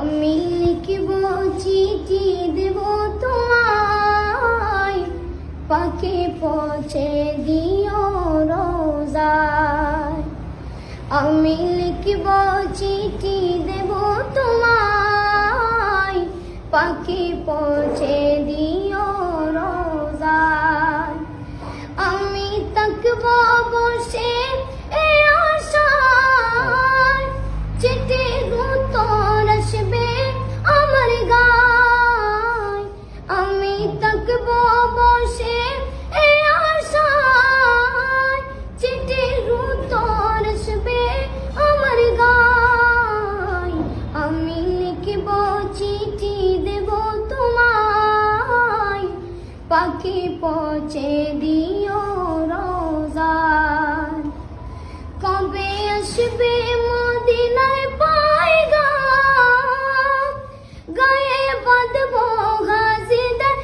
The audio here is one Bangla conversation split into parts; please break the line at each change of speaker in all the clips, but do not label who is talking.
আমি লিখব চিঠি দেব তোমায়, পাখি পৌঁছে দিও রোজায়। আমি লিখব চিঠি দেব তোমায়, পাখি পৌঁছে দিও রোজায়। আমি তাকব বসে এই আশায়, চিঠির উত্তর আসবে আমার গায়। আমি তাকব বসে এই আশায়, চিঠির উত্তর আসবে আমার গায়। আমি লিখব চিঠি দেব তোমায়, পাখি পৌঁছে দিও রোজায়। কবে আসবে মদিনার পয়গাম, গায়ে বাঁধব গাজীদের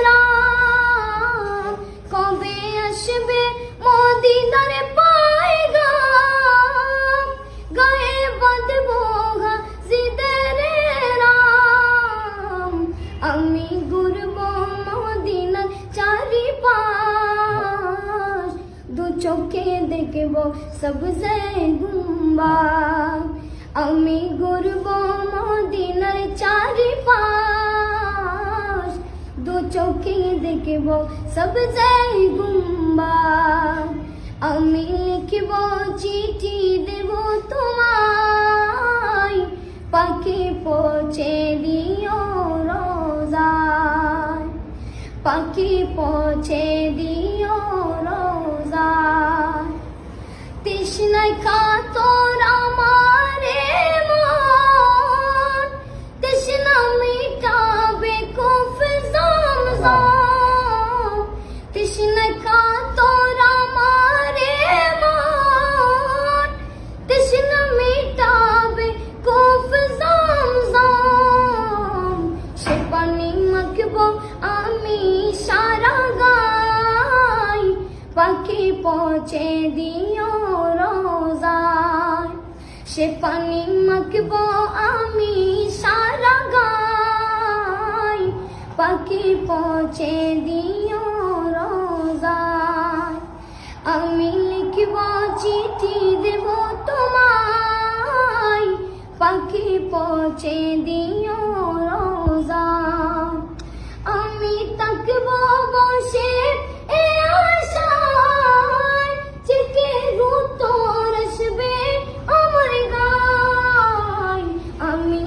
রাম। কবে আসবে মদিনার পয়গাম, গায়ে বাঁধব গাজীদের রাম। আমি ঘুরব মদিনার চারিপাশ, দু চোখে দেখব সবজে গুম্বাদ। আমি ঘুরব মদিনার চারিপাশ, দু চোখে দেখব সবজে গুম্বাদ। আমি লিখব চিঠি দেব তোমায়, পাখি পৌঁছে দিও রোজায়। পাখি পৌঁছে দিও রোজায়। তৃষ্ণায় কাতর আমারে মন, তৃষ্ণা মিটাবে কুফ জমজম। তৃষ্ণায় কাতর আমারে মন, তৃষ্ণা মিটাবে কুফ জমজম। সে পানি মাখব আমি সারা গায়, পাখি পৌঁছে দিও রোজায়। সে পানি মাখব আমি সারা গায়, পাখি পৌঁছে দিও রোজায়। আমি লিখব চিঠি দেব তোমায়, পাখি পৌঁছে দিও রোজায়। আমি তাকব বসে এই আশা